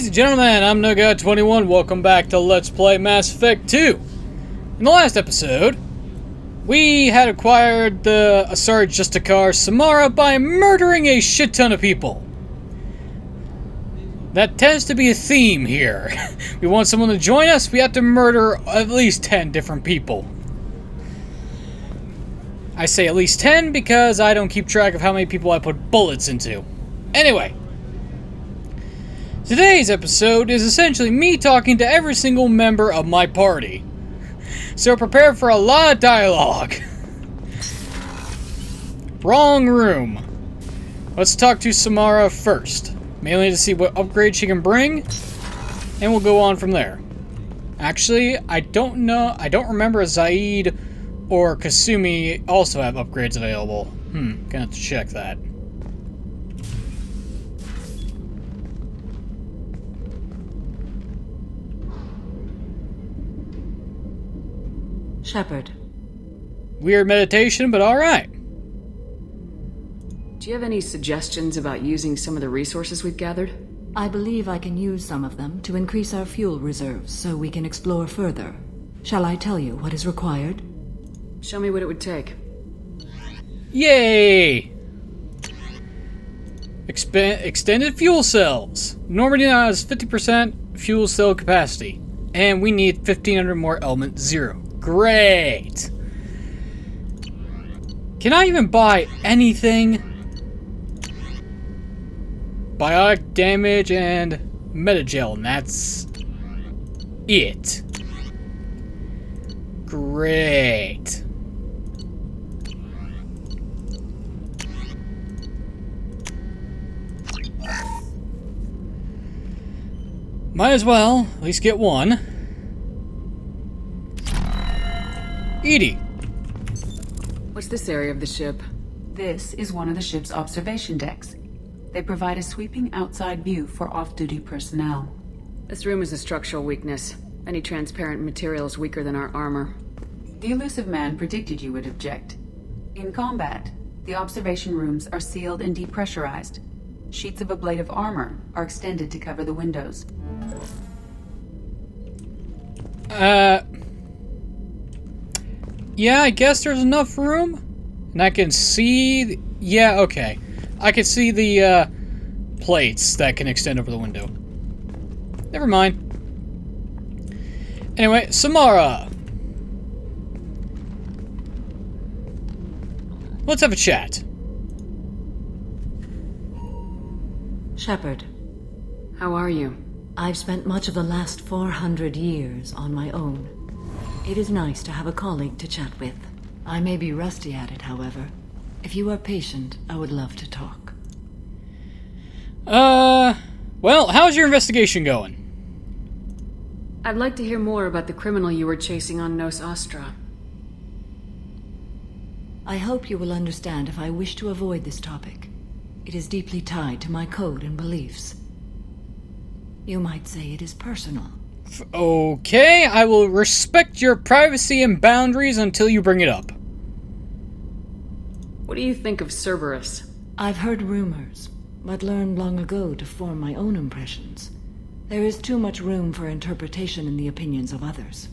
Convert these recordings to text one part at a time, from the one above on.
Ladies and gentlemen, I'm NoGod21. Welcome back to Let's Play Mass Effect 2. In the last episode, we had acquired the Asari Justicar Samara by murdering a shit ton of people. That tends to be a theme here. We want someone to join us, we have to murder at least 10 different people. I say at least 10 because I don't keep track of how many people I put bullets into. Anyway. Today's episode is essentially me talking to every single member of my party. So prepare for a lot of dialogue. Wrong room. Let's talk to Samara first. Mainly to see what upgrade she can bring. And we'll go on from there. Actually, I don't remember if Zaid or Kasumi also have upgrades available. Gonna have to check that. Shepard. Weird meditation, but alright. Do you have any suggestions about using some of the resources we've gathered? I believe I can use some of them to increase our fuel reserves so we can explore further. Shall I tell you what is required? Show me what it would take. Yay! Extended fuel cells. Normally now has 50% fuel cell capacity. And we need 1500 more element 0. Great! Can I even buy anything? Biotic damage and metagel, and that's it. Great. Might as well at least get one. Edie. What's this area of the ship? This is one of the ship's observation decks. They provide a sweeping outside view for off-duty personnel. This room is a structural weakness. Any transparent material is weaker than our armor. The Illusive Man predicted you would object. In combat, the observation rooms are sealed and depressurized. Sheets of ablative armor are extended to cover the windows. Yeah, I guess there's enough room. And I can see... Yeah, okay. I can see the, plates that can extend over the window. Never mind. Anyway, Samara. Let's have a chat. Shepard. How are you? I've spent much of the last 400 years on my own. It is nice to have a colleague to chat with. I may be rusty at it, however. If you are patient, I would love to talk. Well, how's your investigation going? I'd like to hear more about the criminal you were chasing on Nos Astra. I hope you will understand if I wish to avoid this topic. It is deeply tied to my code and beliefs. You might say it is personal. Okay, I will respect your privacy and boundaries until you bring it up. What do you think of Cerberus? I've heard rumors, but learned long ago to form my own impressions. There is too much room for interpretation in the opinions of others.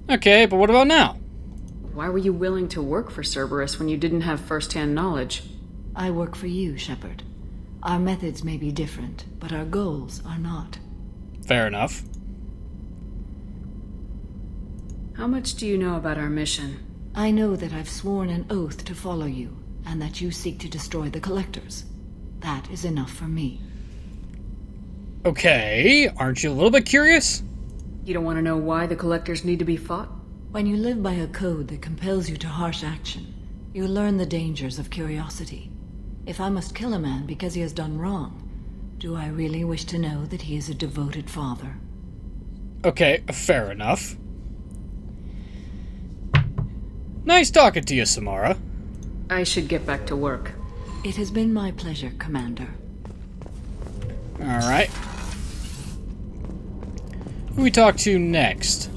Okay, but what about now? Why were you willing to work for Cerberus when you didn't have first-hand knowledge? I work for you, Shepard. Our methods may be different, but our goals are not. Fair enough. How much do you know about our mission? I know that I've sworn an oath to follow you, and that you seek to destroy the Collectors. That is enough for me. Okay, aren't you a little bit curious? You don't want to know why the Collectors need to be fought? When you live by a code that compels you to harsh action, you learn the dangers of curiosity. If I must kill a man because he has done wrong, do I really wish to know that he is a devoted father? Okay, fair enough. Nice talking to you, Samara. I should get back to work. It has been my pleasure, Commander. Alright. Who we talk to next?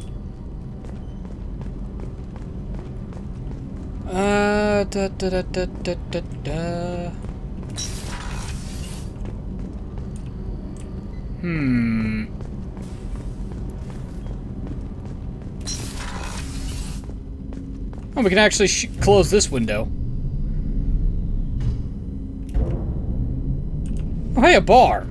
Oh, we can actually close this window. Oh, hey, a bar.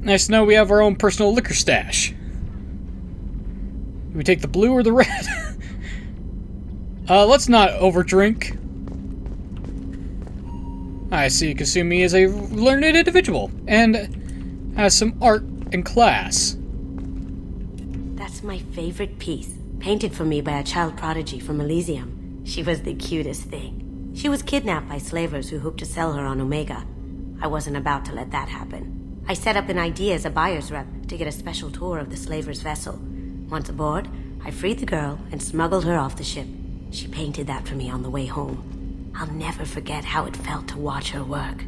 Nice to know we have our own personal liquor stash. Do we take the blue or the red? Let's not overdrink. I see Kasumi is a learned individual and has some art and class. That's my favorite piece, painted for me by a child prodigy from Elysium. She was the cutest thing. She was kidnapped by slavers who hoped to sell her on Omega. I wasn't about to let that happen. I set up an idea as a buyer's rep to get a special tour of the slaver's vessel. Once aboard, I freed the girl and smuggled her off the ship. She painted that for me on the way home. I'll never forget how it felt to watch her work.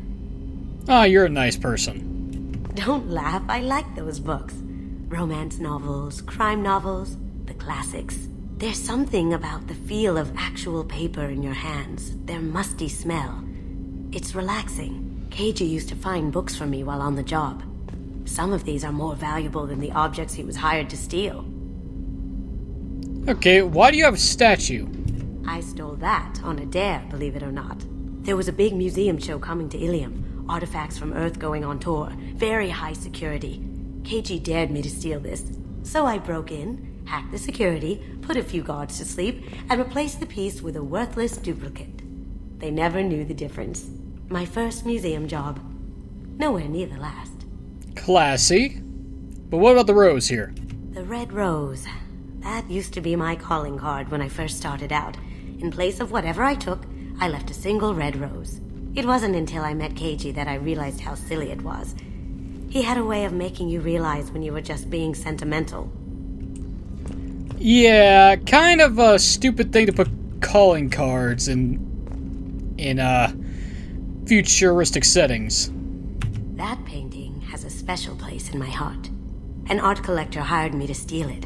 Ah, you're a nice person. Don't laugh, I like those books. Romance novels, crime novels, the classics. There's something about the feel of actual paper in your hands, their musty smell. It's relaxing. Keiji used to find books for me while on the job. Some of these are more valuable than the objects he was hired to steal. Okay, why do you have a statue? I stole that on a dare, believe it or not. There was a big museum show coming to Ilium. Artifacts from Earth going on tour. Very high security. Keiji dared me to steal this. So I broke in, hacked the security, put a few guards to sleep, and replaced the piece with a worthless duplicate. They never knew the difference. My first museum job. Nowhere near the last. Classy. But what about the rose here? The red rose. That used to be my calling card when I first started out. In place of whatever I took, I left a single red rose. It wasn't until I met Keiji that I realized how silly it was. He had a way of making you realize when you were just being sentimental. Yeah, kind of a stupid thing to put calling cards in futuristic settings. That painting has a special place in my heart. An art collector hired me to steal it.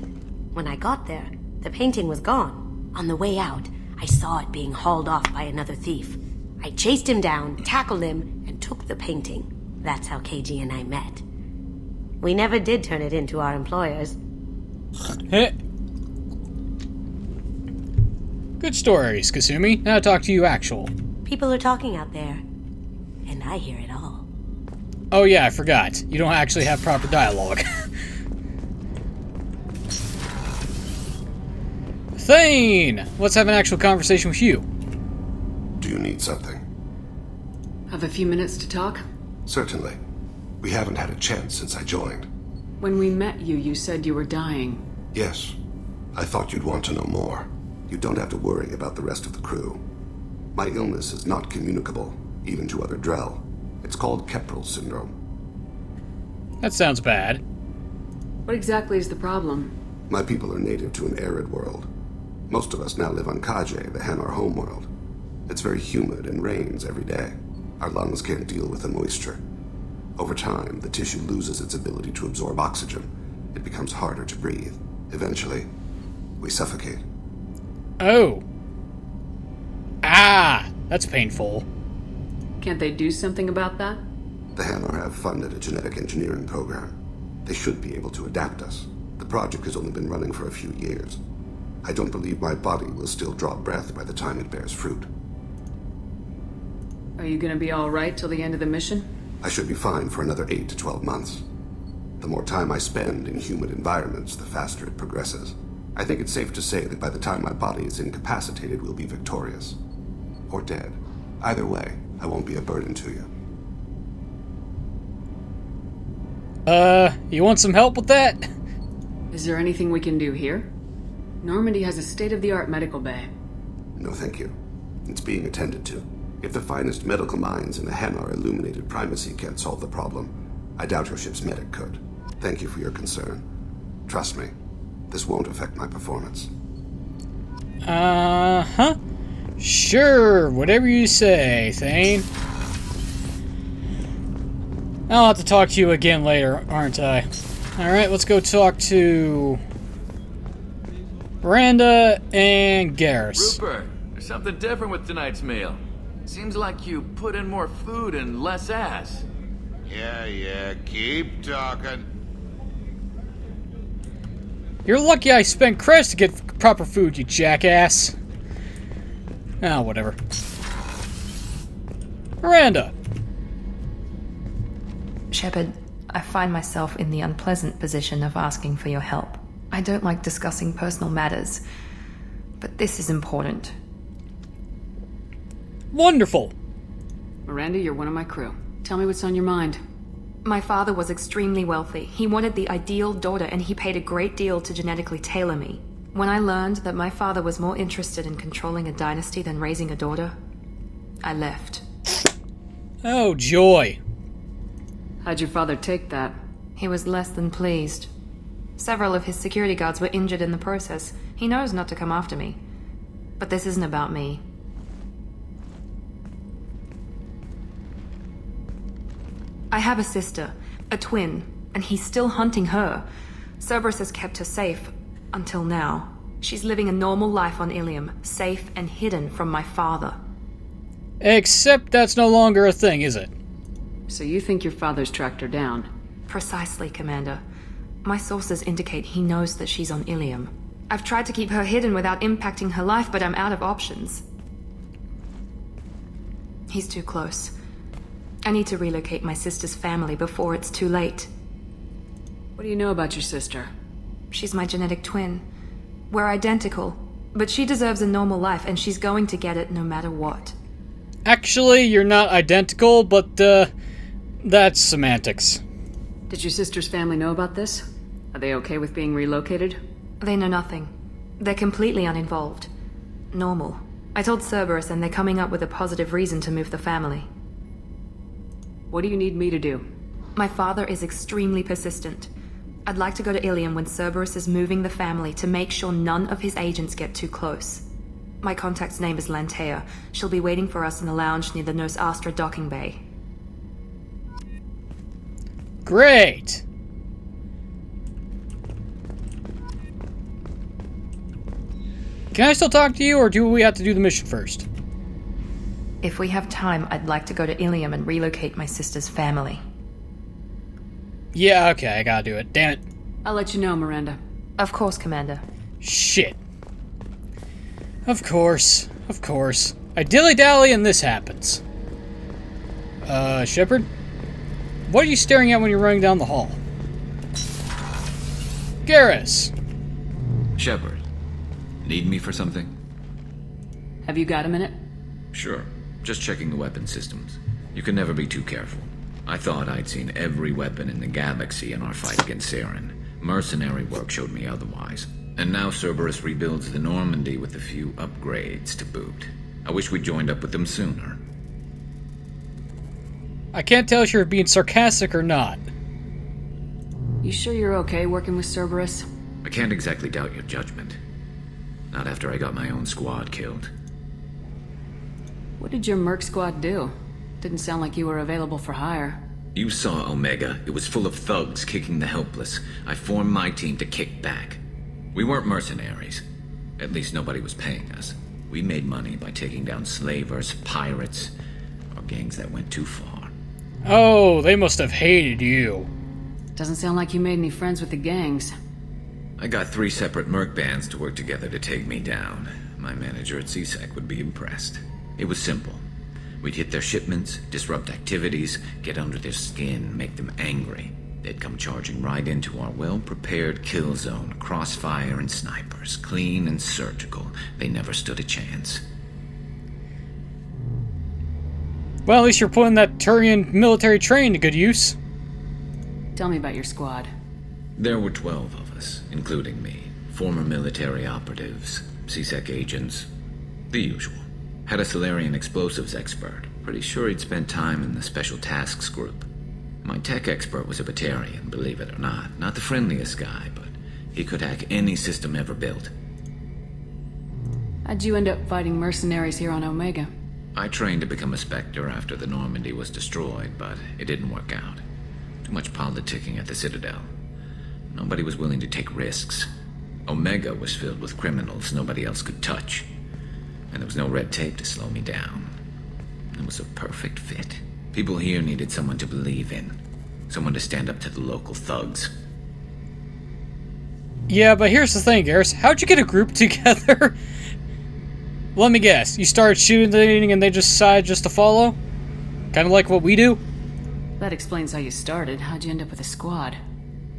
When I got there, the painting was gone. On the way out, I saw it being hauled off by another thief. I chased him down, tackled him, and took the painting. That's how Keiji and I met. We never did turn it into our employers. Heh. Good stories, Kasumi. Now talk to you actual. People are talking out there, and I hear it all. Oh yeah, I forgot. You don't actually have proper dialogue. Thane! Let's have an actual conversation with you. Do you need something? Have a few minutes to talk? Certainly. We haven't had a chance since I joined. When we met you, you said you were dying. Yes. I thought you'd want to know more. You don't have to worry about the rest of the crew. My illness is not communicable, even to other Drell. It's called Keprel syndrome. That sounds bad. What exactly is the problem? My people are native to an arid world. Most of us now live on Kaje, the Hanar homeworld. It's very humid and rains every day. Our lungs can't deal with the moisture. Over time, the tissue loses its ability to absorb oxygen. It becomes harder to breathe. Eventually, we suffocate. Oh. Ah, that's painful. Can't they do something about that? The Hanar have funded a genetic engineering program. They should be able to adapt us. The project has only been running for a few years. I don't believe my body will still draw breath by the time it bears fruit. Are you gonna be alright till the end of the mission? I should be fine for another 8 to 12 months. The more time I spend in humid environments, the faster it progresses. I think it's safe to say that by the time my body is incapacitated, we'll be victorious. Or dead. Either way, I won't be a burden to you. You want some help with that? Is there anything we can do here? Normandy has a state-of-the-art medical bay. No, thank you. It's being attended to. If the finest medical minds in the Hanar illuminated primacy can't solve the problem, I doubt your ship's medic could. Thank you for your concern. Trust me, this won't affect my performance. Uh-huh. Sure, whatever you say, Thane. I'll have to talk to you again later, aren't I? Alright, let's go talk to Miranda and Garrus. Rupert, there's something different with tonight's meal. Seems like you put in more food and less ass. Yeah, keep talking. You're lucky I spent credits to get proper food, you jackass. Ah, whatever. Miranda. Shepard, I find myself in the unpleasant position of asking for your help. I don't like discussing personal matters, but this is important. Wonderful. Miranda, you're one of my crew. Tell me what's on your mind. My father was extremely wealthy. He wanted the ideal daughter, and he paid a great deal to genetically tailor me. When I learned that my father was more interested in controlling a dynasty than raising a daughter, I left. Oh, joy. How'd your father take that? He was less than pleased. Several of his security guards were injured in the process. He knows not to come after me. But this isn't about me. I have a sister, a twin, and he's still hunting her. Cerberus has kept her safe, until now. She's living a normal life on Ilium, safe and hidden from my father. Except that's no longer a thing, is it? So you think your father's tracked her down? Precisely, Commander. My sources indicate he knows that she's on Ilium. I've tried to keep her hidden without impacting her life, but I'm out of options. He's too close. I need to relocate my sister's family before it's too late. What do you know about your sister? She's my genetic twin. We're identical, but she deserves a normal life, and she's going to get it no matter what. Actually, you're not identical, but, that's semantics. Did your sister's family know about this? Are they okay with being relocated? They know nothing. They're completely uninvolved. Normal. I told Cerberus, and they're coming up with a positive reason to move the family. What do you need me to do? My father is extremely persistent. I'd like to go to Ilium when Cerberus is moving the family to make sure none of his agents get too close. My contact's name is Lantea. She'll be waiting for us in the lounge near the Nos Astra docking bay. Great! Can I still talk to you, or do we have to do the mission first? If we have time, I'd like to go to Ilium and relocate my sister's family. Yeah, okay, I gotta do it. Damn it. I'll let you know, Miranda. Of course, Commander. Shit. Of course. I dilly-dally and this happens. Shepard? What are you staring at when you're running down the hall? Garrus! Shepard, need me for something? Have you got a minute? Sure. Just checking the weapon systems. You can never be too careful. I thought I'd seen every weapon in the galaxy in our fight against Saren. Mercenary work showed me otherwise. And now Cerberus rebuilds the Normandy with a few upgrades to boot. I wish we'd joined up with them sooner. I can't tell if you're being sarcastic or not. You sure you're okay working with Cerberus? I can't exactly doubt your judgment. Not after I got my own squad killed. What did your merc squad do? Didn't sound like you were available for hire. You saw Omega. It was full of thugs kicking the helpless. I formed my team to kick back. We weren't mercenaries. At least nobody was paying us. We made money by taking down slavers, pirates, or gangs that went too far. Oh, they must have hated you. Doesn't sound like you made any friends with the gangs. I got 3 separate merc bands to work together to take me down. My manager at CSEC would be impressed. It was simple. We'd hit their shipments, disrupt activities, get under their skin, make them angry. They'd come charging right into our well-prepared kill zone, crossfire and snipers, clean and surgical. They never stood a chance. Well, at least you're putting that Turian military train to good use. Tell me about your squad. There were 12 of us, including me. Former military operatives, CSEC agents, the usual. Had a Solarian explosives expert. Pretty sure he'd spent time in the Special Tasks Group. My tech expert was a Batarian, believe it or not. Not the friendliest guy, but he could hack any system ever built. How'd you end up fighting mercenaries here on Omega? I trained to become a Spectre after the Normandy was destroyed, but it didn't work out. Too much politicking at the Citadel. Nobody was willing to take risks. Omega was filled with criminals nobody else could touch. And there was no red tape to slow me down. It was a perfect fit. People here needed someone to believe in. Someone to stand up to the local thugs. Yeah, but here's the thing, Garrus. How'd you get a group together? Let me guess. You started shooting and they just decided just to follow? Kind of like what we do? That explains how you started. How'd you end up with a squad?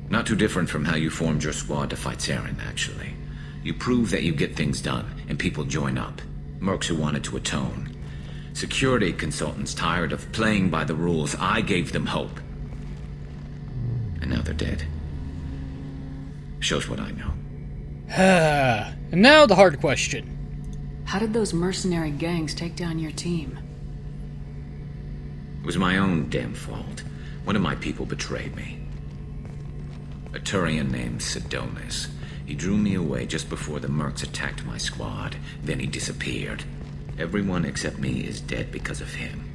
Not too different from how you formed your squad to fight Saren, actually. You prove that you get things done, and people join up. Mercs who wanted to atone. Security consultants tired of playing by the rules. I gave them hope. And now they're dead. Shows what I know. And now the hard question. How did those mercenary gangs take down your team? It was my own damn fault. One of my people betrayed me. A Turian named Sidonis. He drew me away just before the Mercs attacked my squad. Then he disappeared. Everyone except me is dead because of him.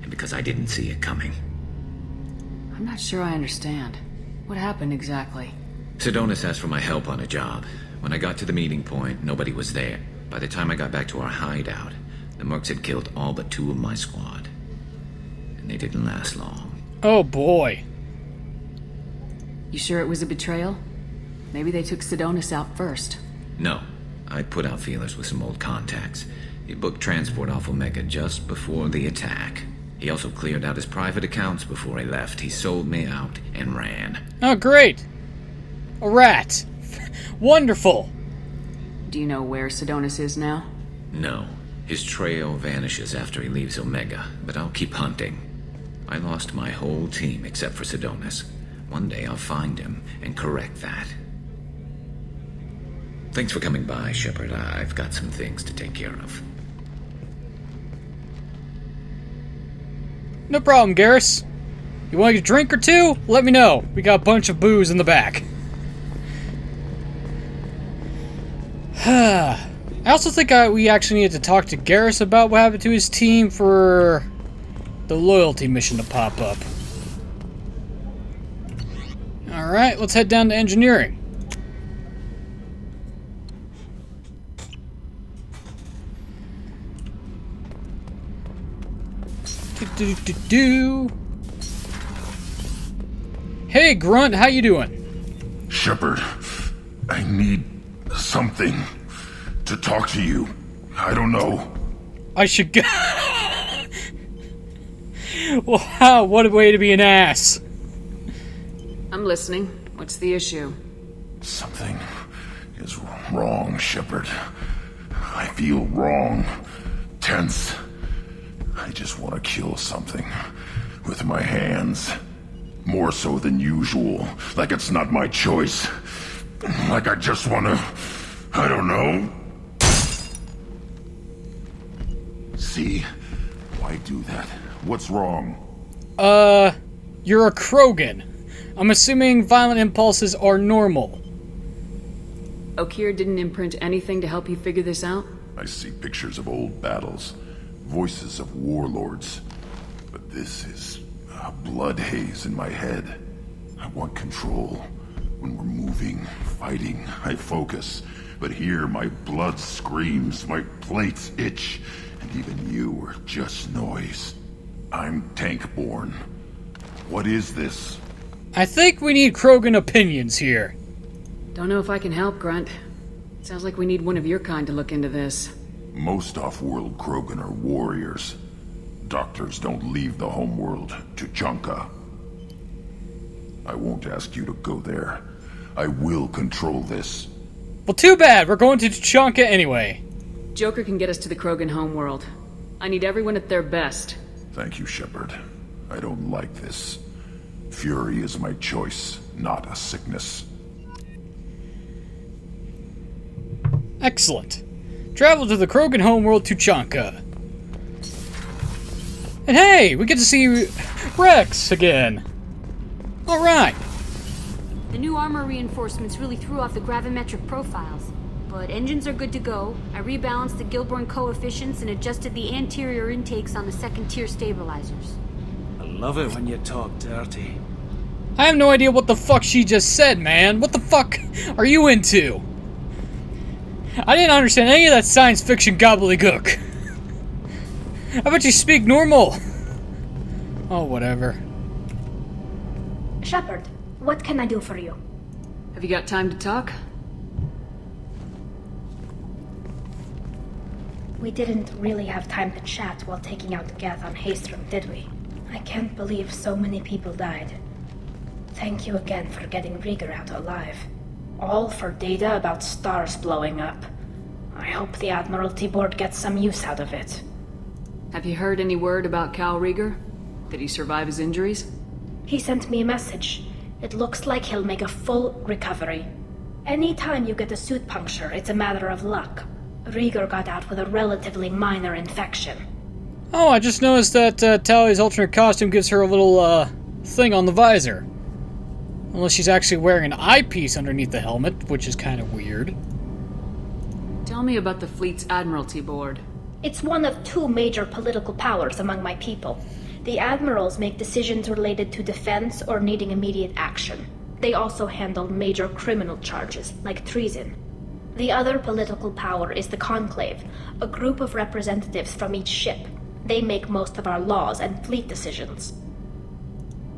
And because I didn't see it coming. I'm not sure I understand. What happened exactly? Sidonis asked for my help on a job. When I got to the meeting point, nobody was there. By the time I got back to our hideout, the Mercs had killed all but 2 of my squad. And they didn't last long. Oh boy. You sure it was a betrayal? Maybe they took Sidonis out first. No. I put out feelers with some old contacts. He booked transport off Omega just before the attack. He also cleared out his private accounts before he left. He sold me out and ran. Oh, great. A rat. Wonderful. Do you know where Sidonis is now? No. His trail vanishes after he leaves Omega, but I'll keep hunting. I lost my whole team except for Sidonis. One day I'll find him and correct that. Thanks for coming by, Shepard. I've got some things to take care of. No problem, Garrus. You want a drink or two? Let me know. We got a bunch of booze in the back. I also think we actually need to talk to Garrus about what happened to his team for the loyalty mission to pop up. Alright, let's head down to engineering. Hey, Grunt, how you doing? Shepard, I need something to talk to you. I don't know. I should go. Wow, what a way to be an ass. I'm listening. What's the issue? Something is wrong, Shepard. I feel wrong. Tense. I just want to kill something with my hands. More so than usual. Like it's not my choice. Like I just want to... I don't know. See? Why do that? What's wrong? You're a Krogan. I'm assuming violent impulses are normal. Okeer didn't imprint anything to help you figure this out? I see pictures of old battles. Voices of warlords. But this is a blood haze in my head. I want control. When we're moving, fighting, I focus. But here my blood screams, my plates itch, and even you are just noise. I'm tank-born. What is this? I think we need Krogan opinions here. Don't know if I can help, Grunt. Sounds like we need one of your kind to look into this. Most off-world Krogan are warriors. Doctors don't leave the homeworld to Tuchanka. I won't ask you to go there. I will control this. Well, too bad. We're going to Tuchanka anyway. Joker can get us to the Krogan homeworld. I need everyone at their best. Thank you, Shepard. I don't like this. Fury is my choice, not a sickness. Excellent. Travel to the Krogan homeworld Tuchanka. And hey, we get to see Rex again. Alright. The new armor reinforcements really threw off the gravimetric profiles. but engines are good to go. I rebalanced the Gilborn coefficients and adjusted the anterior intakes on the second-tier stabilizers. I love it when you talk dirty. I have no idea what the fuck she just said, man. What the fuck are you into? I didn't understand any of that science fiction gobbledygook. How about you speak normal? Oh, whatever. Shepard, what can I do for you? Have you got time to talk? We didn't really have time to chat while taking out Geth on Haestrom, did we? I can't believe so many people died. Thank you again for getting Rieger out alive. All for data about stars blowing up. I hope the Admiralty Board gets some use out of it. Have you heard any word about Cal Rieger? Did he survive his injuries? He sent me a message. It looks like he'll make a full recovery. Anytime you get a suit puncture, it's a matter of luck. Rieger got out with a relatively minor infection. Oh, I just noticed that Tally's alternate costume gives her a little, thing on the visor. Unless she's actually wearing an eyepiece underneath the helmet, which is kind of weird. Tell me about the fleet's Admiralty Board. It's one of two major political powers among my people. The admirals make decisions related to defense or needing immediate action. They also handle major criminal charges, like treason. The other political power is the Conclave, a group of representatives from each ship. They make most of our laws and fleet decisions.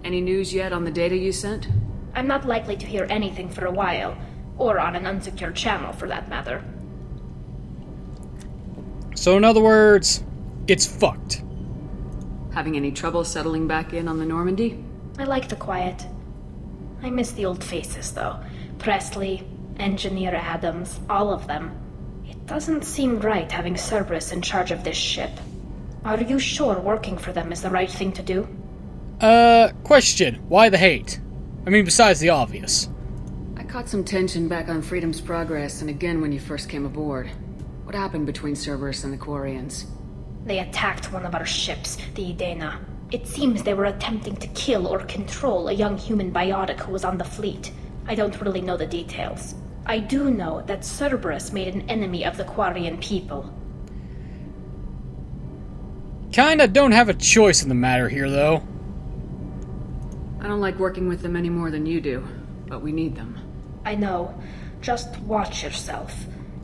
Any news yet on the data you sent? I'm not likely to hear anything for a while, or on an unsecured channel for that matter. So in other words, it's fucked. Having any trouble settling back in on the Normandy? I like the quiet. I miss the old faces, though. Presley, Engineer Adams, all of them. It doesn't seem right having Cerberus in charge of this ship. Are you sure working for them is the right thing to do? Question. Why the hate? I mean, besides the obvious. I caught some tension back on Freedom's Progress and again when you first came aboard. What happened between Cerberus and the Quarians? They attacked one of our ships, the Idena. It seems they were attempting to kill or control a young human biotic who was on the fleet. I don't really know the details. I do know that Cerberus made an enemy of the Quarian people. Kinda don't have a choice in the matter here, though. I don't like working with them any more than you do, but we need them. I know. Just watch yourself.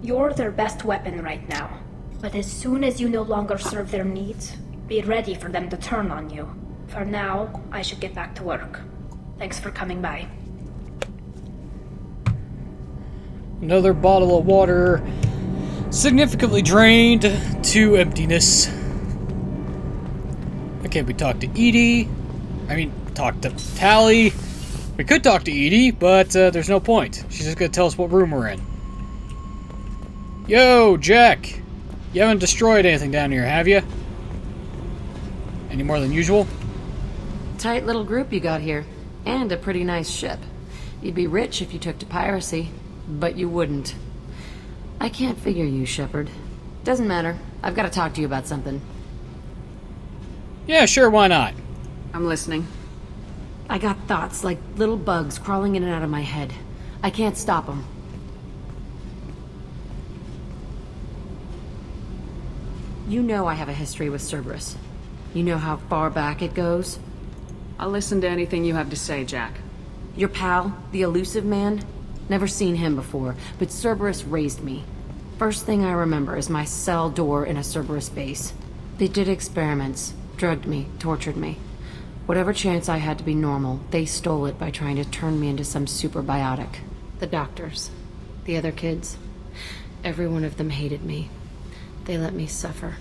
You're their best weapon right now. But as soon as you no longer serve their needs, be ready for them to turn on you. For now, I should get back to work. Thanks for coming by. Another bottle of water significantly drained to emptiness. Okay, we talked to Edie. Talk to Tally. We could talk to Edie, but there's no point. She's just gonna tell us what room we're in. Yo, Jack. You haven't destroyed anything down here, have you? Any more than usual? Tight little group you got here. And a pretty nice ship. You'd be rich if you took to piracy, but you wouldn't. I can't figure you, Shepard. Doesn't matter. I've got to talk to you about something. Yeah, sure, why not? I'm listening. I got thoughts like little bugs crawling in and out of my head. I can't stop them. You know I have a history with Cerberus. You know how far back it goes? I'll listen to anything you have to say, Jack. Your pal, the elusive man? Never seen him before, but Cerberus raised me. First thing I remember is my cell door in a Cerberus base. They did experiments, drugged me, tortured me. Whatever chance I had to be normal, they stole it by trying to turn me into some super biotic. The doctors, the other kids, every one of them hated me. They let me suffer.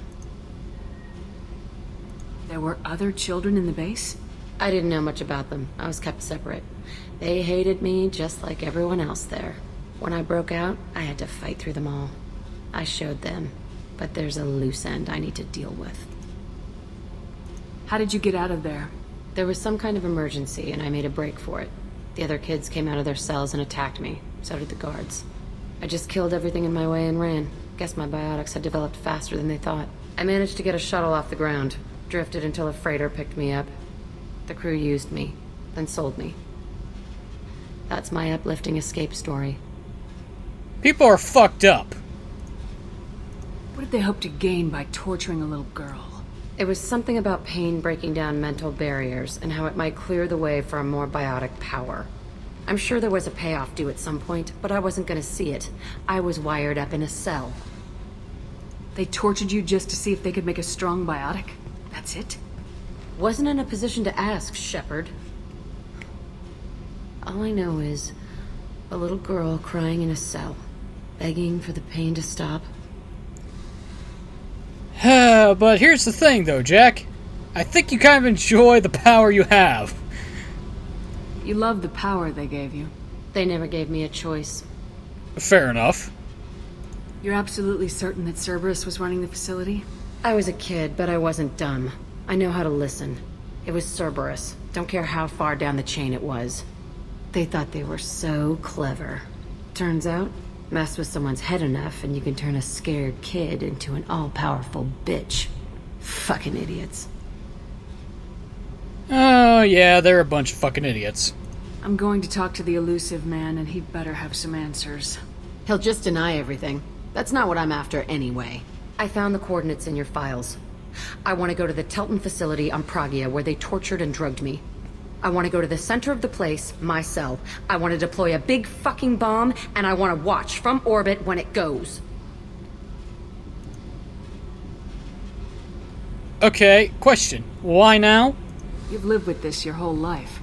There were other children in the base? I didn't know much about them. I was kept separate. They hated me just like everyone else there. When I broke out, I had to fight through them all. I showed them, but there's a loose end I need to deal with. How did you get out of there? There was some kind of emergency, and I made a break for it. The other kids came out of their cells and attacked me. So did the guards. I just killed everything in my way and ran. Guess my biotics had developed faster than they thought. I managed to get a shuttle off the ground. Drifted until a freighter picked me up. The crew used me, then sold me. That's my uplifting escape story. People are fucked up. What did they hope to gain by torturing a little girl? It was something about pain breaking down mental barriers and how it might clear the way for a more biotic power. I'm sure there was a payoff due at some point, but I wasn't gonna see it. I was wired up in a cell. They tortured you just to see if they could make a strong biotic? That's it? Wasn't in a position to ask, Shepard. All I know is a little girl crying in a cell, begging for the pain to stop. But here's the thing, though, Jack. I think you kind of enjoy the power you have. You love the power they gave you. They never gave me a choice. Fair enough. You're absolutely certain that Cerberus was running the facility? I was a kid, but I wasn't dumb. I know how to listen. It was Cerberus. Don't care how far down the chain it was. They thought they were so clever. Turns out, mess with someone's head enough and you can turn a scared kid into an all-powerful bitch. Fucking idiots. Oh, yeah, they're a bunch of fucking idiots. I'm going to talk to the elusive man, and he'd better have some answers. He'll just deny everything. That's not what I'm after anyway. I found the coordinates in your files. I want to go to the Telton facility on Pragia where they tortured and drugged me. I want to go to the center of the place, my cell. I want to deploy a big fucking bomb, and I want to watch from orbit when it goes. Okay, question. Why now? You've lived with this your whole life.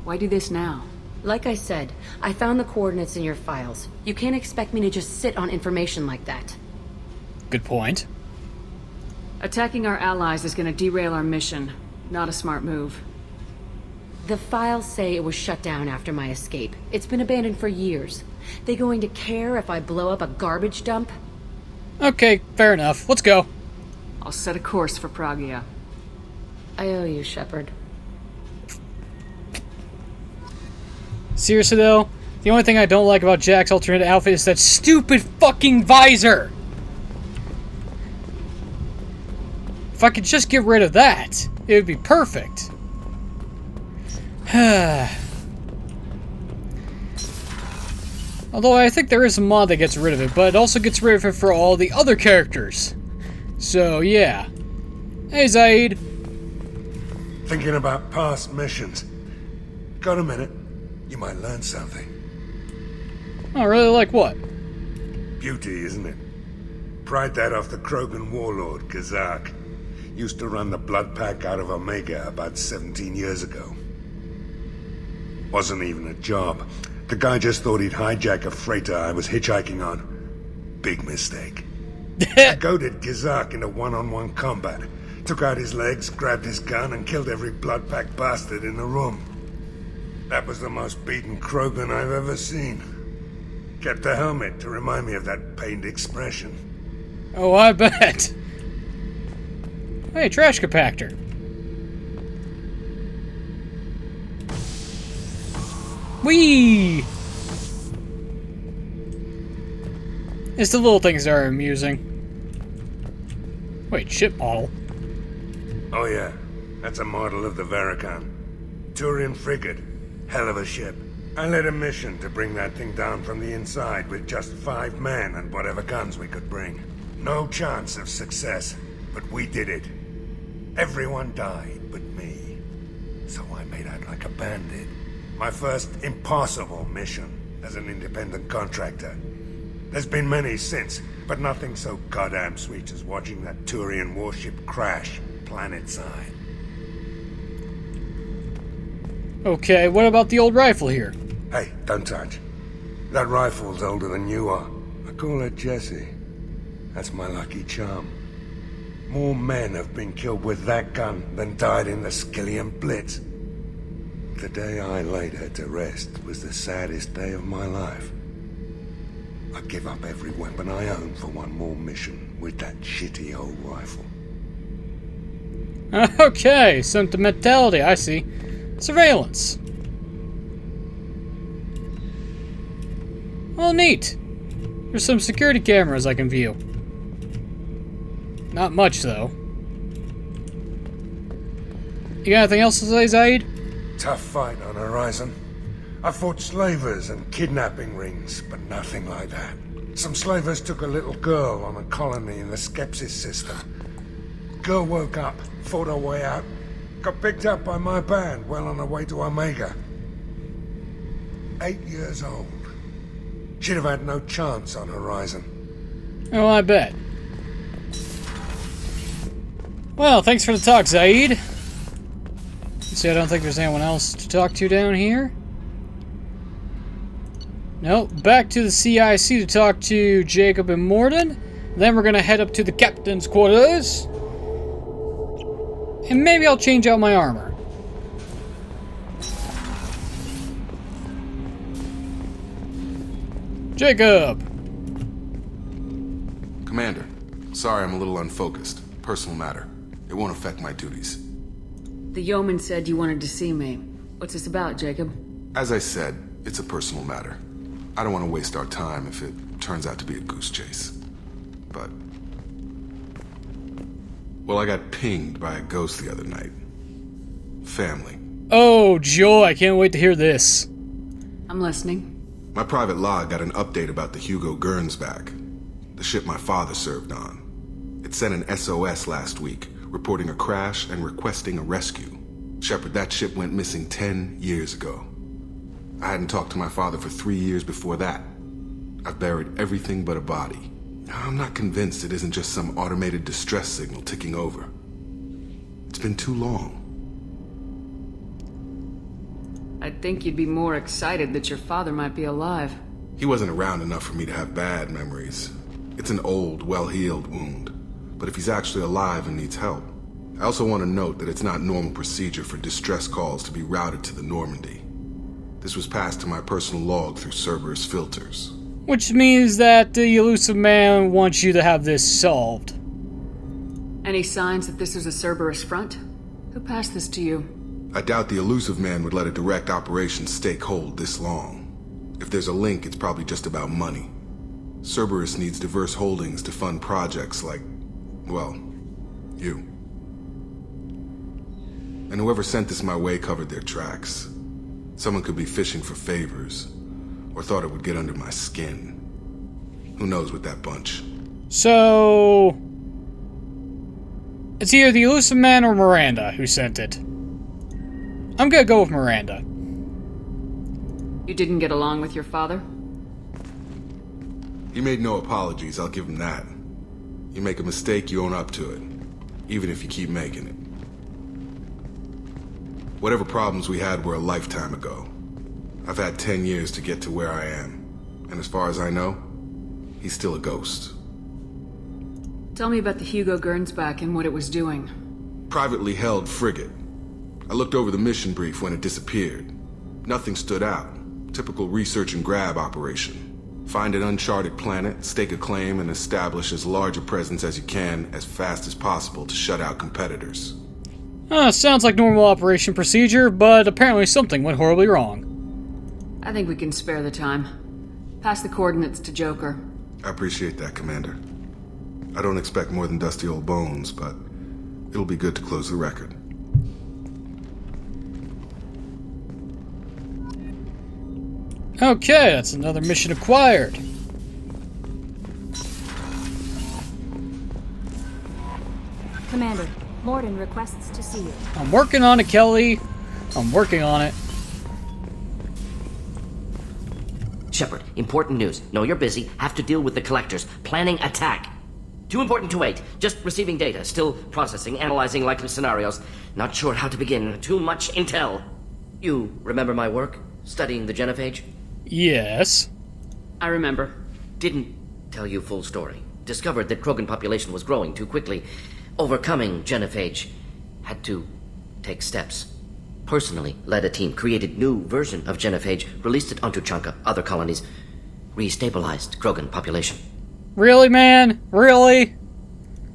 Why do this now? Like I said, I found the coordinates in your files. You can't expect me to just sit on information like that. Good point. Attacking our allies is going to derail our mission. Not a smart move. The files say it was shut down after my escape. It's been abandoned for years. They going to care if I blow up a garbage dump? Okay, fair enough. Let's go. I'll set a course for Pragia. I owe you, Shepard. Seriously though, the only thing I don't like about Jack's alternate outfit is that stupid fucking visor! If I could just get rid of that, it would be perfect. Although I think there is a mod that gets rid of it, but it also gets rid of it for all the other characters. So yeah. Hey Zaid. Thinking about past missions. Got a minute? You might learn something. Oh, really? Like what? Beauty, isn't it? Pried that off the Krogan warlord, Kazak. Used to run the Blood Pack out of Omega about 17 years ago. Wasn't even a job. The guy just thought he'd hijack a freighter I was hitchhiking on. Big mistake. I goaded Kazak into one-on-one combat. Took out his legs, grabbed his gun, and killed every Blood Pack bastard in the room. That was the most beaten Krogan I've ever seen. Kept the helmet to remind me of that pained expression. Oh, I bet. Hey, trash compactor. Whee! It's the little things that are amusing. Wait, ship model? Oh yeah, that's a model of the Verikan. Turian frigate. Hell of a ship. I led a mission to bring that thing down from the inside with just 5 men and whatever guns we could bring. No chance of success, but we did it. Everyone died but me. So I made out like a bandit. My first impossible mission as an independent contractor. There's been many since, but nothing so goddamn sweet as watching that Turian warship crash planet-side. Okay, what about the old rifle here? Hey, don't touch. That rifle's older than you are. I call her Jessie. That's my lucky charm. More men have been killed with that gun than died in the Skillian Blitz. The day I laid her to rest was the saddest day of my life. I'd give up every weapon I own for one more mission with that shitty old rifle. Okay, sentimentality, I see. Surveillance. Oh, neat. There's some security cameras I can view. Not much, though. You got anything else to say, Zaid? Tough fight on horizon. I fought slavers and kidnapping rings, but nothing like that. Some slavers took a little girl on a colony in the Skepsis system. Girl woke up, fought her way out, got picked up by my band well on her way to Omega. 8 years old. She'd have had no chance on Horizon. Oh, I bet. Well, thanks for the talk, Zaid. See, I don't think there's anyone else to talk to down here. Nope, back to the CIC to talk to Jacob and Mordin. Then we're gonna head up to the captain's quarters. And maybe I'll change out my armor. Jacob! Commander, sorry I'm a little unfocused. Personal matter. It won't affect my duties. The yeoman said you wanted to see me. What's this about, Jacob? As I said, it's a personal matter. I don't want to waste our time if it turns out to be a goose chase. But... well, I got pinged by a ghost the other night. Family. Oh, joy, I can't wait to hear this. I'm listening. My private log got an update about the Hugo Gernsback, the ship my father served on. It sent an SOS last week, reporting a crash and requesting a rescue. Shepard, that ship went missing 10 years ago. I hadn't talked to my father for 3 years before that. I've buried everything but a body. I'm not convinced it isn't just some automated distress signal ticking over. It's been too long. I'd think you'd be more excited that your father might be alive. He wasn't around enough for me to have bad memories. It's an old, well-healed wound. But if he's actually alive and needs help, I also want to note that it's not normal procedure for distress calls to be routed to the Normandy. This was passed to my personal log through Cerberus filters. Which means that the elusive man wants you to have this solved. Any signs that this is a Cerberus front? Who passed this to you? I doubt the elusive man would let a direct operation stake hold this long. If there's a link, it's probably just about money. Cerberus needs diverse holdings to fund projects like, well, you. And whoever sent this my way covered their tracks. Someone could be fishing for favors, or thought it would get under my skin. Who knows with that bunch? So... it's either the elusive man or Miranda who sent it. I'm gonna go with Miranda. You didn't get along with your father? He made no apologies, I'll give him that. You make a mistake, you own up to it. Even if you keep making it. Whatever problems we had were a lifetime ago. I've had 10 years to get to where I am. And as far as I know, he's still a ghost. Tell me about the Hugo Gernsback and what it was doing. Privately held frigate. I looked over the mission brief when it disappeared. Nothing stood out. Typical research and grab operation. Find an uncharted planet, stake a claim, and establish as large a presence as you can as fast as possible to shut out competitors. Sounds like normal operation procedure, but apparently something went horribly wrong. I think we can spare the time. Pass the coordinates to Joker. I appreciate that, Commander. I don't expect more than dusty old bones, but it'll be good to close the record. Okay, that's another mission acquired. Commander, Mordin requests to see you. I'm working on it, Kelly. I'm working on it. Shepard, important news. Know you're busy. Have to deal with the collectors. Planning attack. Too important to wait. Just receiving data. Still processing, analyzing likely scenarios. Not sure how to begin. Too much intel. You remember my work? Studying the genophage? Yes. I remember. Didn't tell you full story. Discovered that Krogan population was growing too quickly. Overcoming genophage. Had to take steps. Personally led a team, created new version of genophage, released it onto Chanka, other colonies. Restabilized Krogan population. Really, man? Really?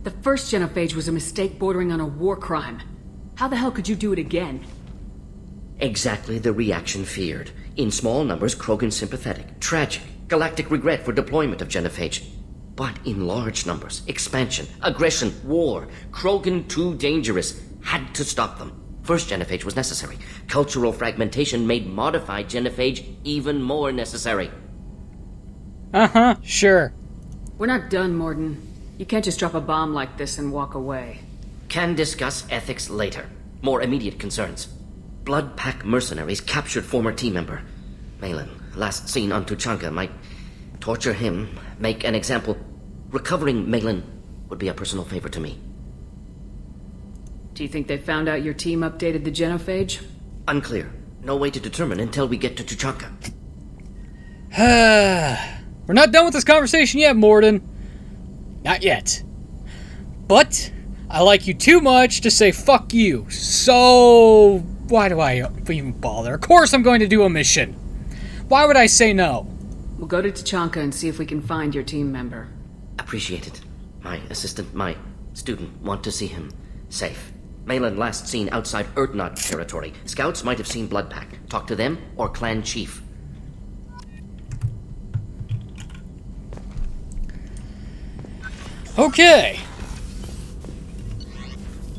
The first genophage was a mistake bordering on a war crime. How the hell could you do it again? Exactly the reaction feared. In small numbers, Krogan sympathetic. Tragic. Galactic regret for deployment of genophage. But in large numbers, expansion, aggression, war. Krogan too dangerous. Had to stop them. First genophage was necessary. Cultural fragmentation made modified genophage even more necessary. Uh-huh, sure. We're not done, Morden. You can't just drop a bomb like this and walk away. Can discuss ethics later. More immediate concerns. Blood Pack mercenaries captured former team member. Malin, last seen on Tuchanka, might torture him, make an example. Recovering Malin would be a personal favor to me. Do you think they found out your team updated the genophage? Unclear. No way to determine until we get to Tuchanka. We're not done with this conversation yet, Morden. Not yet. But I like you too much to say fuck you. So why do I even bother? Of course I'm going to do a mission. Why would I say no? We'll go to Tuchanka and see if we can find your team member. Appreciate it. My assistant, my student, want to see him safe. Malin last seen outside Erdnot territory. Scouts might have seen Blood Pack. Talk to them or clan chief. Okay.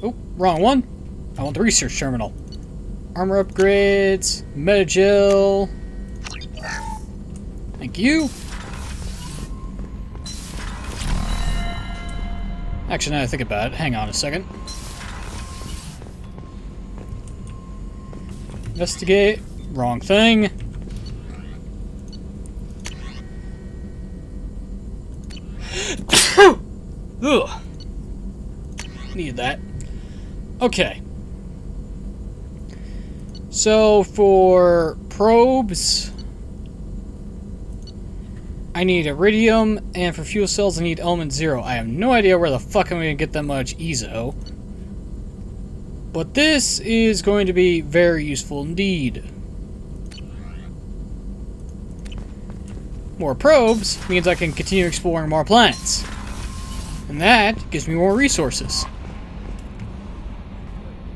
Oh, wrong one. I want the research terminal. Armor upgrades, Metagel. Thank you. Actually, now that I think about it, hang on a second. Investigate. Wrong thing. Ugh. Need that. Okay. So for probes, I need iridium, and for fuel cells I need element 0. I have no idea where the fuck I'm going to get that much EZO. But this is going to be very useful indeed. More probes means I can continue exploring more planets. And that gives me more resources.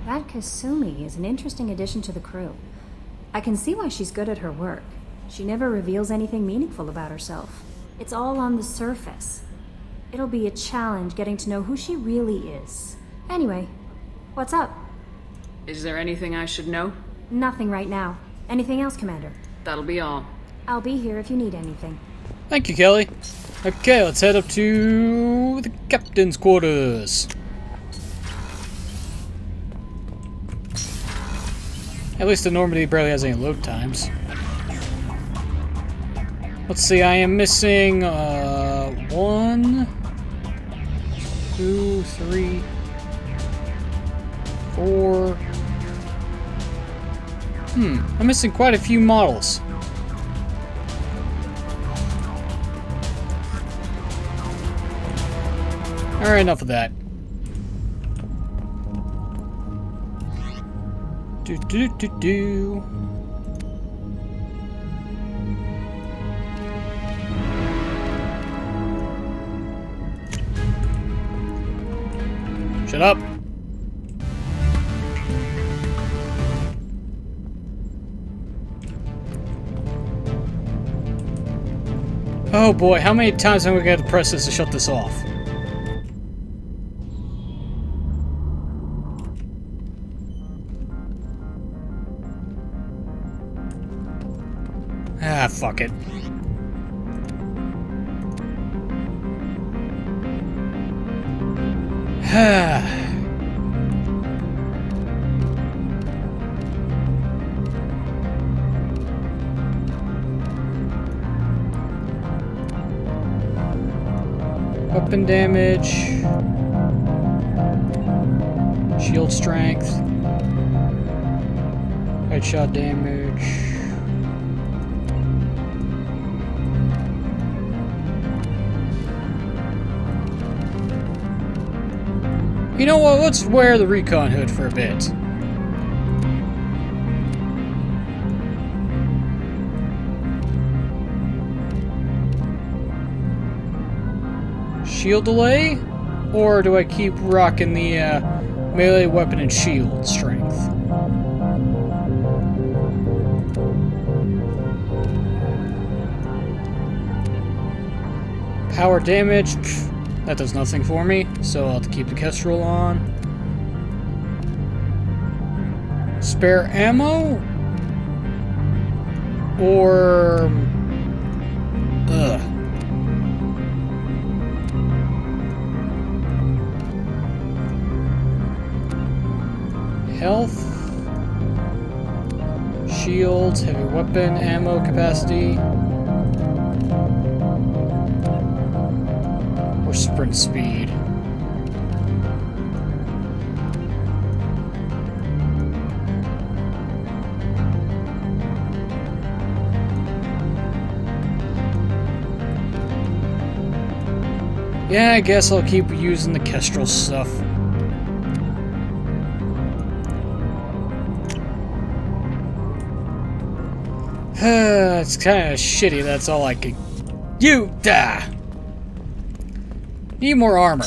That Kasumi is an interesting addition to the crew. I can see why she's good at her work. She never reveals anything meaningful about herself. It's all on the surface. It'll be a challenge getting to know who she really is. Anyway, what's up? Is there anything I should know? Nothing right now. Anything else, Commander? That'll be all. I'll be here if you need anything. Thank you, Kelly. Okay, let's head up to the captain's quarters. At least the Normandy barely has any load times. Let's see, I am missing 1, 2, 3, 4. I'm missing quite a few models. Alright, enough of that. Do. Shut up. Oh boy, how many times am I going to press this to shut this off? Ah, fuck it. Weapon damage. Shield strength. Headshot damage. You know what, let's wear the recon hood for a bit. Shield delay? Or do I keep rocking the melee weapon and shield strength? Power damage? Pfft, that does nothing for me, so I'll have to keep the Kestrel on. Spare ammo? Or... health. Shields, heavy weapon, ammo capacity. Or sprint speed. Yeah, I guess I'll keep using the Kestrel stuff. It's kind of shitty, that's all I can... You die! Need more armor.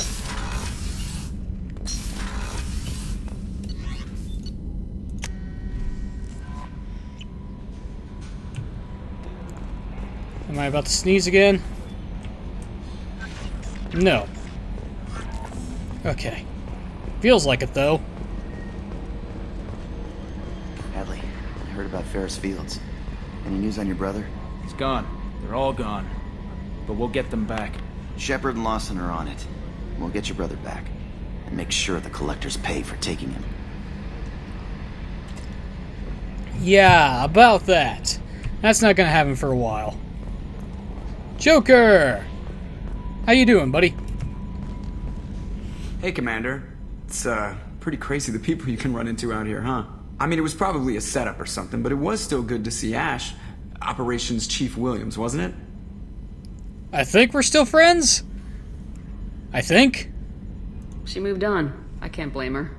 Am I about to sneeze again? No. Okay. Feels like it, though. Hadley, I heard about Ferris Fields. Any news on your brother? He's gone. They're all gone. But we'll get them back. Shepard and Lawson are on it. We'll get your brother back. And make sure the collectors pay for taking him. Yeah, about that. That's not gonna happen for a while. Joker! How you doing, buddy? Hey, Commander. It's, pretty crazy the people you can run into out here, huh? I mean, it was probably a setup or something, but it was still good to see Ash. Operations Chief Williams, wasn't it? I think we're still friends? I think? She moved on. I can't blame her.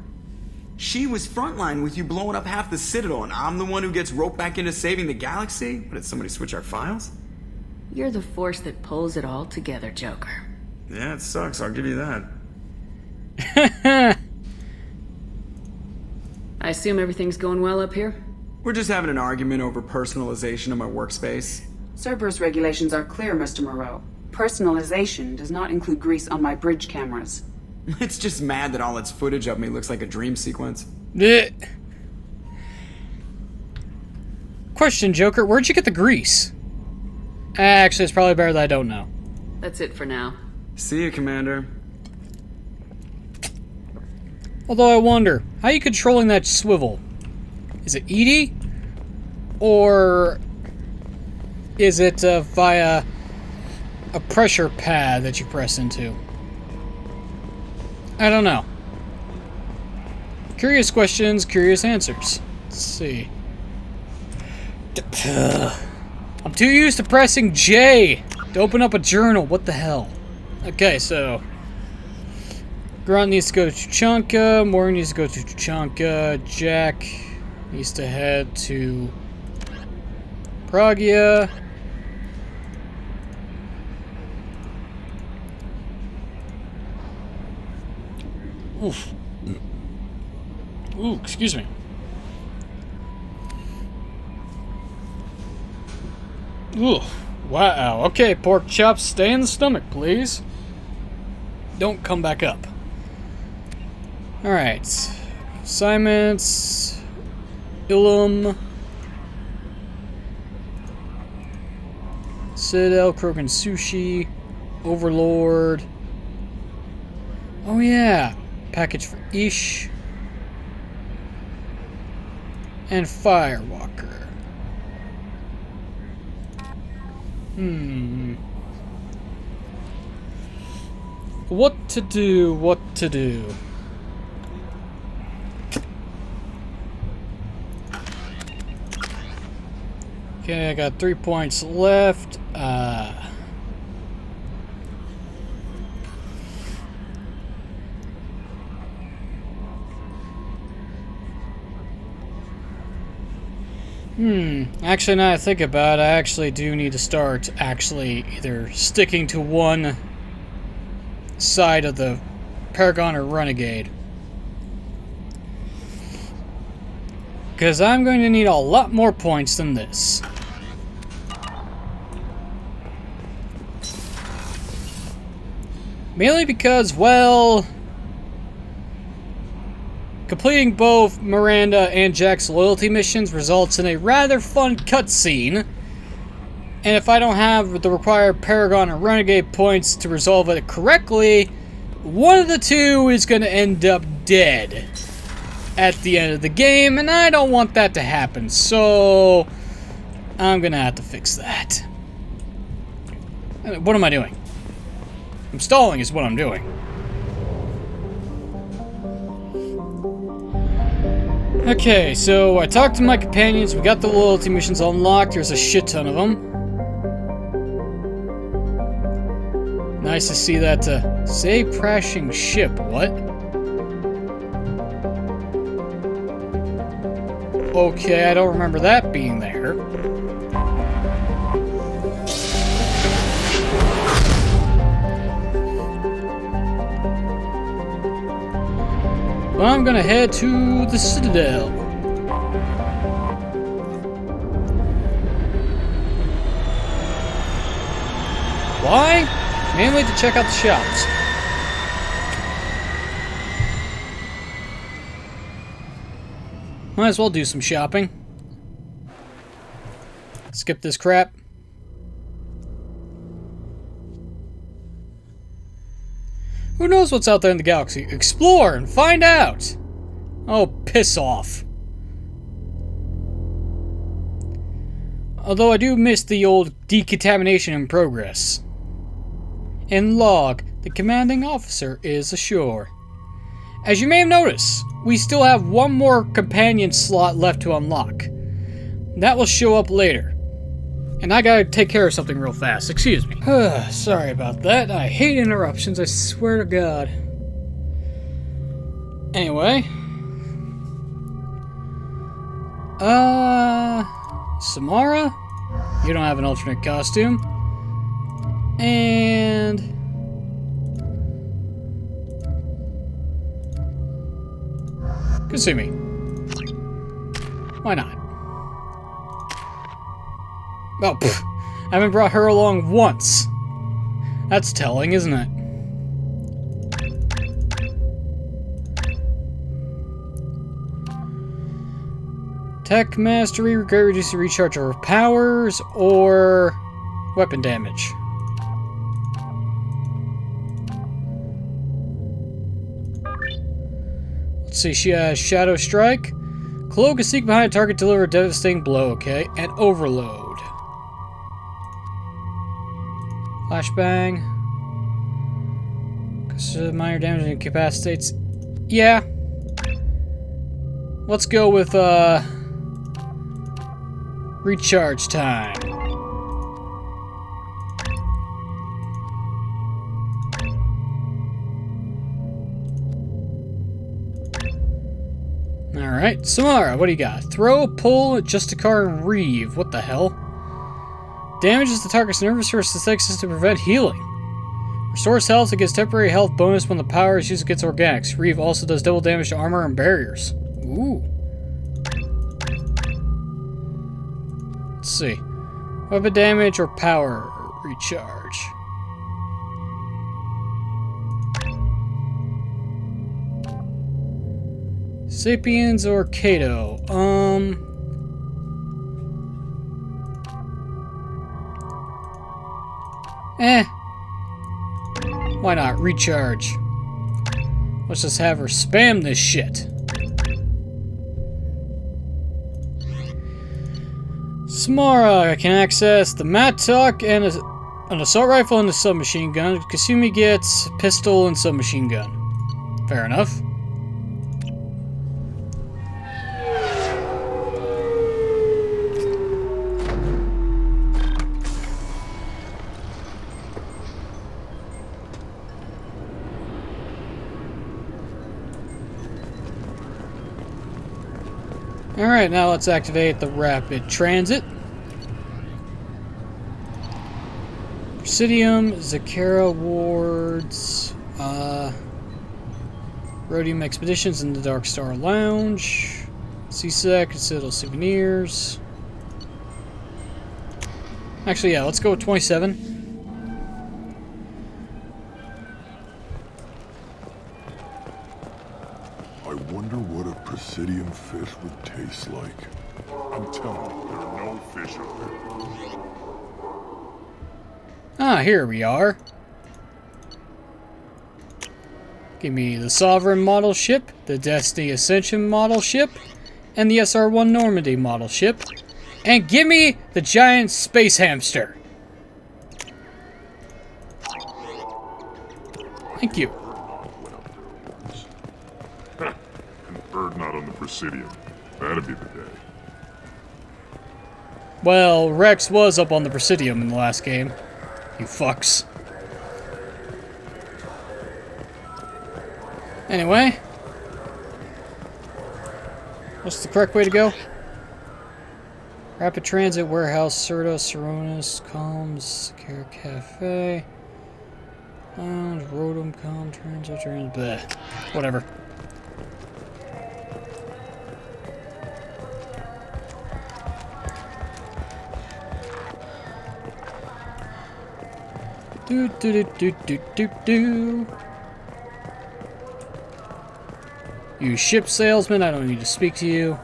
She was frontline with you blowing up half the Citadel, and I'm the one who gets roped back into saving the galaxy? But did somebody switch our files? You're the force that pulls it all together, Joker. Yeah, it sucks, I'll give you that. I assume everything's going well up here? We're just having an argument over personalization of my workspace. Cerberus regulations are clear, Mr. Moreau. Personalization does not include grease on my bridge cameras. It's just mad that all its footage of me looks like a dream sequence. Question, Joker, where'd you get the grease? Actually, it's probably better that I don't know. That's it for now. See you, Commander. Although I wonder, how are you controlling that swivel? Is it ED? Or is it via a pressure pad that you press into? I don't know. Curious questions, curious answers. Let's see. I'm too used to pressing J to open up a journal. What the hell? Okay, so Grunt needs to go to Tuchanka. Morgan needs to go to Tuchanka. Jack needs to head to Pragia. Oof. Ooh, excuse me. Ooh, wow. Okay, pork chops, stay in the stomach, please. Don't come back up. Alright. Assignments. Ilum. Citadel, Krogan Sushi. Overlord. Oh yeah. Package for Ish. And Firewalker. What to do, what to do. Okay, I got 3 points left. Actually, now I think about it, I actually do need to start actually either sticking to one side of the Paragon or Renegade. Because I'm going to need a lot more points than this. Mainly because, well, completing both Miranda and Jack's loyalty missions results in a rather fun cutscene. And if I don't have the required Paragon or Renegade points to resolve it correctly, one of the two is going to end up dead. at the end of the game, and I don't want that to happen, so I'm gonna have to fix that. What am I doing? I'm stalling is what I'm doing. Okay, so I talked to my companions, we got the loyalty missions unlocked, there's a shit ton of them. Nice to see that, save crashing ship, what? Okay, I don't remember that being there. Well, I'm gonna head to the Citadel. Why? Mainly to check out the shops. Might as well do some shopping. Skip this crap. Who knows what's out there in the galaxy? Explore and find out! Oh, piss off. Although I do miss the old decontamination in progress. In log, the commanding officer is ashore. As you may have noticed, we still have one more companion slot left to unlock. That will show up later. And I gotta take care of something real fast. Excuse me. Sorry about that. I hate interruptions, I swear to God. Anyway. Samara? You don't have an alternate costume. And... Kasumi. Why not? Oh, pfft. I haven't brought her along once. That's telling, isn't it? Tech mastery, reduce the recharge of her powers, or weapon damage. Let's see, she has Shadow Strike. Cloak, a sneak behind a target, deliver a devastating blow, okay. And Overload. Flashbang. Cause minor damage and incapacitates. Yeah. Let's go with, recharge time. Alright, Samara, what do you got? Throw, pull, Justicar, and Reeve. What the hell? Damages the target's nervous or systemic system to prevent healing. Restores health and gets temporary health bonus when the power is used against organics. Reeve also does double damage to armor and barriers. Ooh. Let's see. Weapon damage or power recharge. Sapiens or Kato? Why not? Recharge. Let's just have her spam this shit. Samara can access the Mattock and an assault rifle and a submachine gun. Kasumi gets pistol and submachine gun. Fair enough. Alright, now let's activate the rapid transit. Presidium, Zakara wards, Rhodium Expeditions in the Dark Star Lounge, CSEC, Citadel Souvenirs. Actually, yeah, let's go with 27. I wonder what a Presidium fish would taste like. I'm telling you, there are no fish up there. Ah, here we are. Give me the Sovereign model ship, the Destiny Ascension model ship, and the SR-1 Normandy model ship. And give me the giant space hamster. Thank you. And bird not on the Presidium. That'd be the day. Well, Rex was up on the Presidium in the last game. You fucks. Anyway. What's the correct way to go? Rapid Transit, Warehouse, Serta, Saronis, Comms, Care Cafe, Lounge, Rodum, Comm, Transit, bleh. Whatever. Do do do do do do do. You ship salesman, I don't need to speak to you.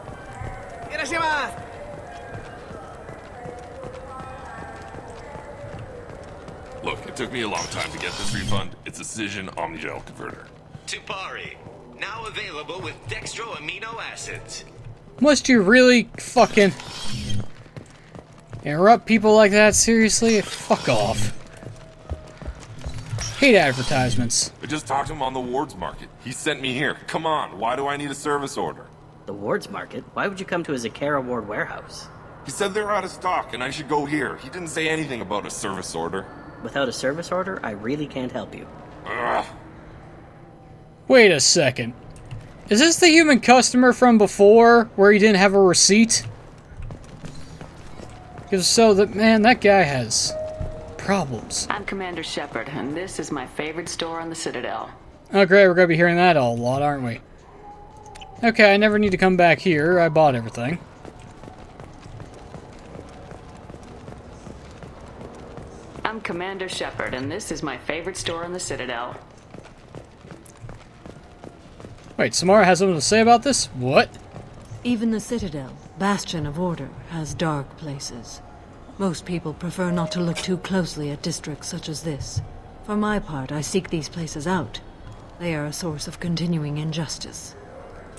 Look, it took me a long time to get this refund. It's a Cision Omnigel converter. Tupari, now available with dextro amino acids. Must you really fucking interrupt people like that? Seriously? Fuck off. Hate advertisements. I just talked to him on the Wards Market. He sent me here. Come on, why do I need a service order? The Wards Market? Why would you come to a Zakara Ward warehouse? He said they're out of stock and I should go here. He didn't say anything about a service order. Without a service order, I really can't help you. Ugh. Wait a second. Is this the human customer from before, where he didn't have a receipt? Because so, that guy has problems. I'm Commander Shepard, and this is my favorite store on the Citadel. Oh great, we're gonna be hearing that all a lot, aren't we? Okay, I never need to come back here. I bought everything. I'm Commander Shepard, and this is my favorite store on the Citadel. Wait, Samara has something to say about this? What? Even the Citadel, bastion of order, has dark places. Most people prefer not to look too closely at districts such as this. For my part, I seek these places out. They are a source of continuing injustice.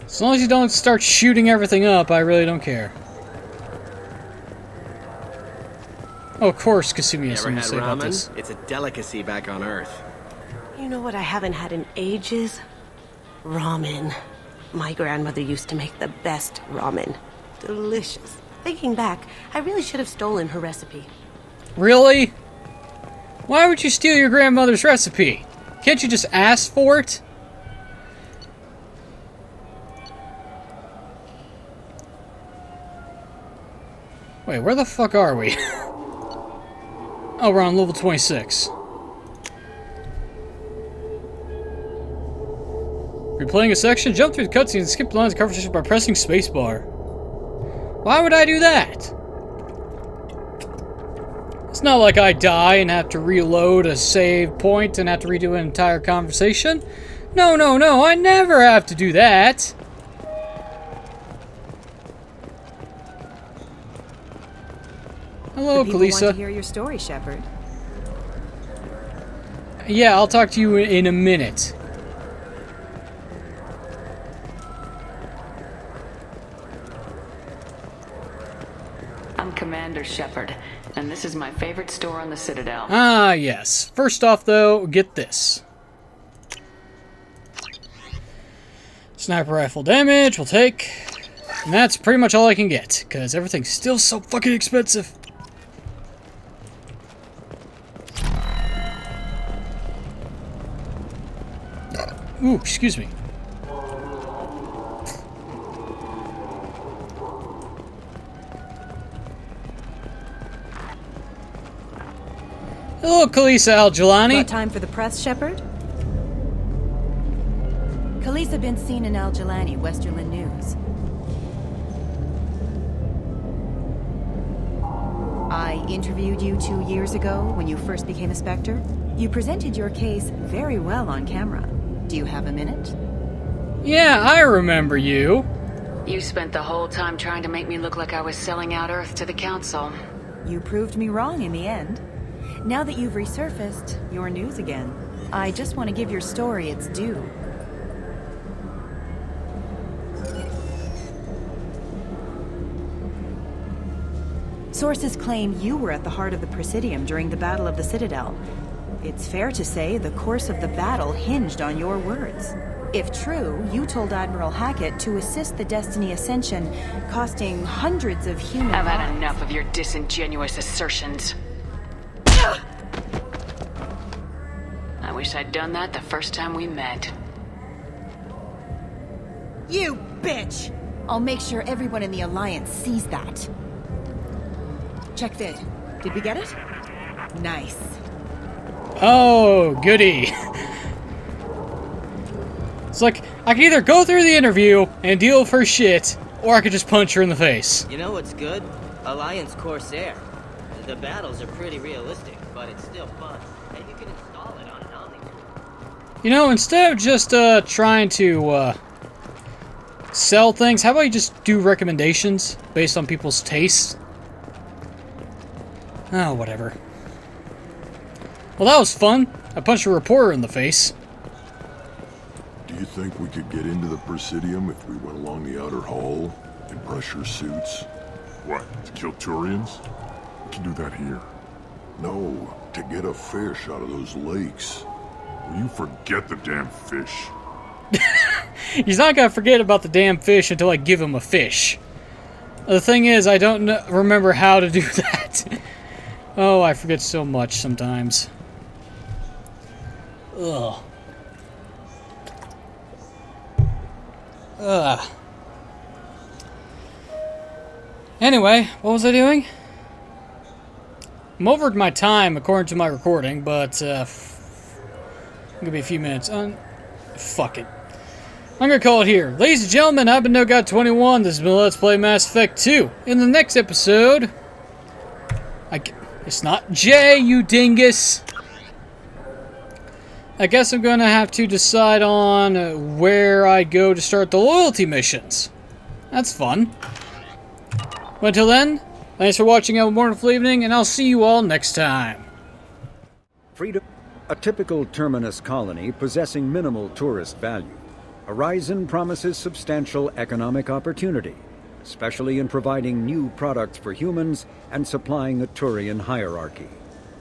As long as you don't start shooting everything up, I really don't care. Oh, of course, Kasumi has something to say about this. It's a delicacy back on Earth. You know what I haven't had in ages? Ramen. My grandmother used to make the best ramen. Delicious. Thinking back, I really should have stolen her recipe. Really? Why would you steal your grandmother's recipe? Can't you just ask for it? Wait, where the fuck are we? Oh, we're on level 26. Replaying a section, jump through the cutscene and skip the lines of conversation by pressing spacebar. Why would I do that? It's not like I die and have to reload a save point and have to redo an entire conversation. No, no, no, I never have to do that. Hello, the people Kalisa. want to hear your story, Shepard. Yeah, I'll talk to you in a minute. I'm Commander Shepard, and this is my favorite store on the Citadel. Ah, yes. First off, though, get this. Sniper rifle damage, we'll take. And that's pretty much all I can get, because everything's still so fucking expensive. Ooh, excuse me. Hello, Kalisa Al-Jalani. Got time for the press, Shepard? Kalisa been seen in Al-Jalani, Westerland News. I interviewed you 2 years ago when you first became a Spectre. You presented your case very well on camera. Do you have a minute? Yeah, I remember you. You spent the whole time trying to make me look like I was selling out Earth to the Council. You proved me wrong in the end. Now that you've resurfaced, you're news again. I just want to give your story its due. Sources claim you were at the heart of the Presidium during the Battle of the Citadel. It's fair to say the course of the battle hinged on your words. If true, you told Admiral Hackett to assist the Destiny Ascension, costing hundreds of human lives. I've had enough of your disingenuous assertions. I wish I'd done that the first time we met. You bitch! I'll make sure everyone in the Alliance sees that. Check vid. Did we get it? Nice. Oh, goody. It's like, I can either go through the interview and deal with her shit, or I could just punch her in the face. You know what's good? Alliance Corsair. The battles are pretty realistic, but it's still fun. And you can install it on an Omni. You know, instead of just trying to sell things, how about you just do recommendations based on people's tastes? Oh, whatever. Well, that was fun. I punched a reporter in the face. Do you think we could get into the Presidium if we went along the outer hall in pressure suits? What, to kill Turians? We can do that here. No, to get a fish out of those lakes. Will you forget the damn fish? He's not gonna forget about the damn fish until I give him a fish. The thing is, I don't remember how to do that. Oh, I forget so much sometimes. Ugh. Ugh. Anyway, what was I doing? I'm over my time according to my recording, but gonna be a few minutes. Fuck it. I'm gonna call it here. Ladies and gentlemen, I've been NoGod21. This has been Let's Play Mass Effect 2. In the next episode, it's not Jay, you dingus. I guess I'm gonna have to decide on where I go to start the loyalty missions. That's fun. But until then, thanks for watching. Have a wonderful evening, and I'll see you all next time. Freedom, a typical terminus colony possessing minimal tourist value. Horizon promises substantial economic opportunity, especially in providing new products for humans and supplying a Turian hierarchy.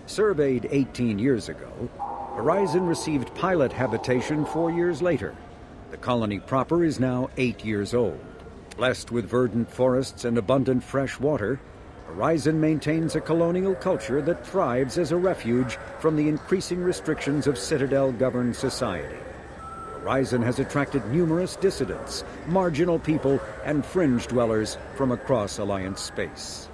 Surveyed 18 years ago, Horizon received pilot habitation 4 years later. The colony proper is now 8 years old. Blessed with verdant forests and abundant fresh water, Horizon maintains a colonial culture that thrives as a refuge from the increasing restrictions of Citadel-governed society. Horizon has attracted numerous dissidents, marginal people, and fringe dwellers from across Alliance space.